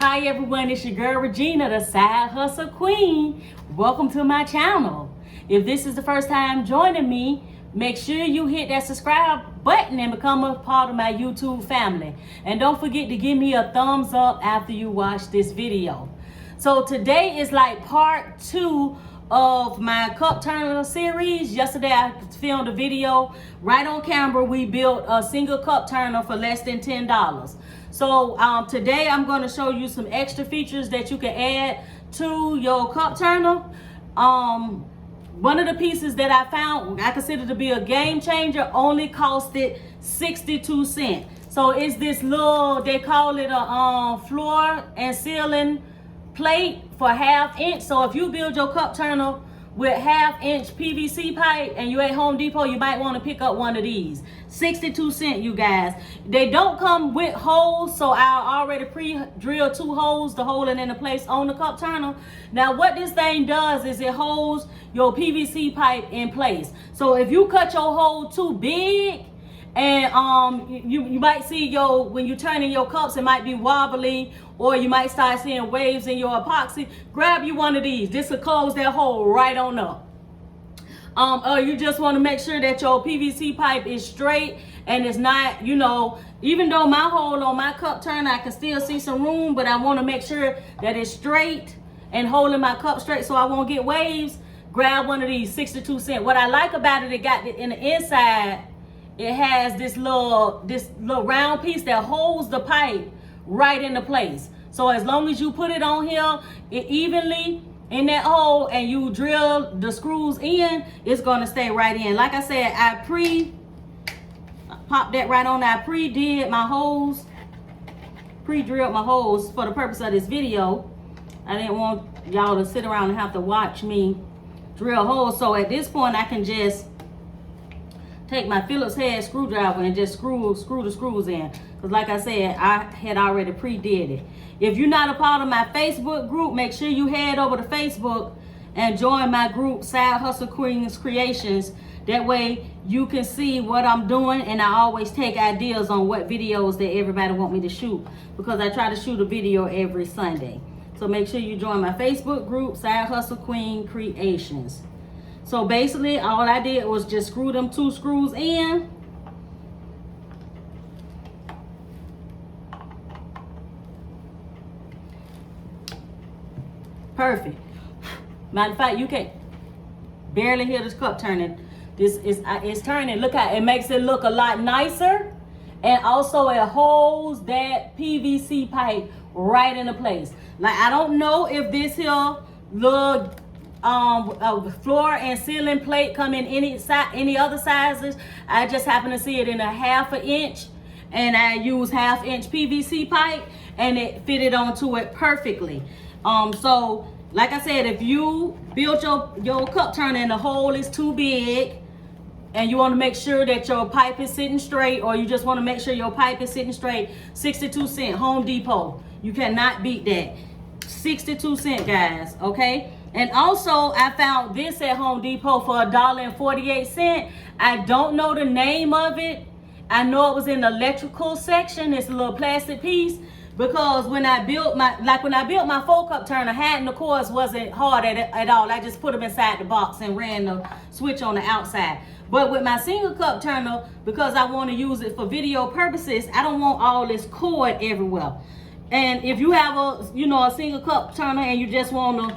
Hi everyone, it's your girl Regina, the Side Hustle Queen. Welcome to my channel. If this is the first time joining me, make sure you hit that subscribe button and become a part of my YouTube family. And don't forget to give me a thumbs up after you watch this video. So today is like part 2 of my cup turner series. Yesterday I filmed a video right on camera. We built a single cup turner for less than $10. So today I'm going to show you some extra features that you can add to your cup turner. One of the pieces that I found I consider to be a game changer only costed 62 cents. So it's this little, they call it a floor and ceiling plate for 1/2 inch. So if you build your cup turner with 1/2 inch PVC pipe and you at Home Depot, you might want to pick up one of these. 62 cents, you guys. They don't come with holes, so I already pre-drilled 2 holes to hold it into place on the cup turner. Now what this thing does is it holds your PVC pipe in place. So if you cut your hole too big, and you might see when you're turning your cups, it might be wobbly, or you might start seeing waves in your epoxy. Grab you one of these. This will close that hole right on up. Or you just want to make sure that your PVC pipe is straight and it's not, even though my hole on my cup turner, I can still see some room, but I want to make sure that it's straight and holding my cup straight so I won't get waves. Grab one of these, 62 cents. What I like about it, it got in the inside, it has this little round piece that holds the pipe right into place. So as long as you put it on here evenly in that hole and you drill the screws in, it's gonna stay right in. Like I said, I popped that right on. I pre-drilled my holes for the purpose of this video. I didn't want y'all to sit around and have to watch me drill holes. So at this point, I can just take my Phillips head screwdriver and just screw the screws in. Because like I said, I had already pre-did it. If you're not a part of my Facebook group, make sure you head over to Facebook and join my group, Side Hustle Queens Creations. That way you can see what I'm doing, and I always take ideas on what videos that everybody want me to shoot, because I try to shoot a video every Sunday. So make sure you join my Facebook group, Side Hustle Queen Creations. So basically, all I did was just screw them 2 screws in. Perfect. Matter of fact, you can barely hear this cup turning. It's turning. Look how it makes it look a lot nicer, and also it holds that PVC pipe right into place. Like, I don't know if this here little floor and ceiling plate come in any other sizes. I just happen to see it in a 1/2 inch, and I use 1/2 inch PVC pipe, and it fitted onto it perfectly. So like I said, if you built your cup turner and the hole is too big and you want to make sure that your pipe is sitting straight, or you just want to make sure your pipe is sitting straight, 62 cents, Home Depot. You cannot beat that. 62 cents, guys, okay? And also, I found this at Home Depot for $1.48. I don't know the name of it. I know it was in the electrical section. It's a little plastic piece, because when I built my 4-cup turner, hiding the cords wasn't hard at all. I just put them inside the box and ran the switch on the outside. But with my single cup turner, because I want to use it for video purposes, I don't want all this cord everywhere. And if you have a single cup turner and you just want to,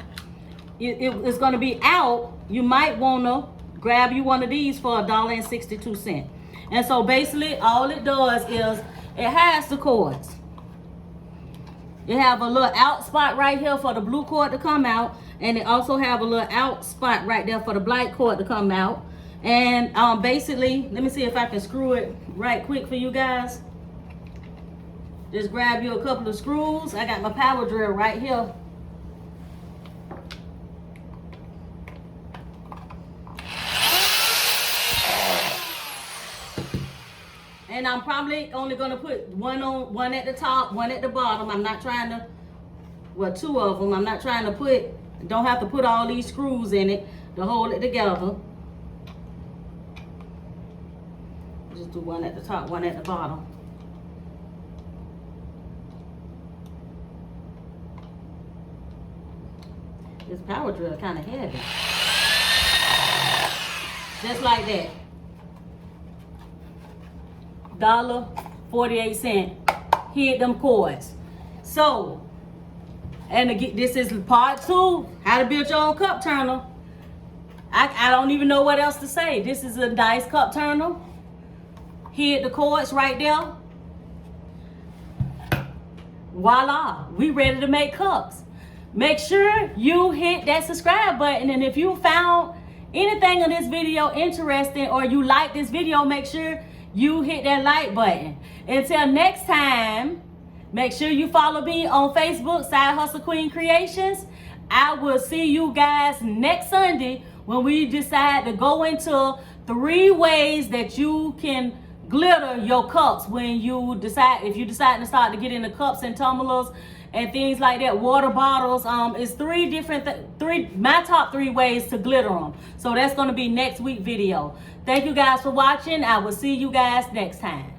it's going to be out, you might want to grab you one of these for $1.62. And so basically all it does is it has the cords. You have a little out spot right here for the blue cord to come out, and it also have a little out spot right there for the black cord to come out. And basically, let me see if I can screw it right quick for you guys. Just grab you a couple of screws. I got my power drill right here. And I'm probably only gonna put one at the top, one at the bottom. I'm not trying to, 2 of them. I'm not trying to don't have to put all these screws in it to hold it together. Just do one at the top, one at the bottom. This power drill kind of heavy. Just like that. $1.48. Hit them cords. So, and again, this is part 2, how to build your own cup turner. I don't even know what else to say. This is a nice cup turner. Hit the cords right there. Voila, we ready to make cups. Make sure you hit that subscribe button, and if you found anything on this video interesting or you like this video, make sure you hit that like button. Until next time, make sure you follow me on Facebook, Side Hustle Queen Creations. I will see you guys next Sunday when we decide to go into 3 ways that you can glitter your cups when you decide, if you decide to start to get into cups and tumblers and things like that, water bottles. It's 3 different, my top 3 ways to glitter them. So that's going to be next week video. Thank you guys for watching. I will see you guys next time.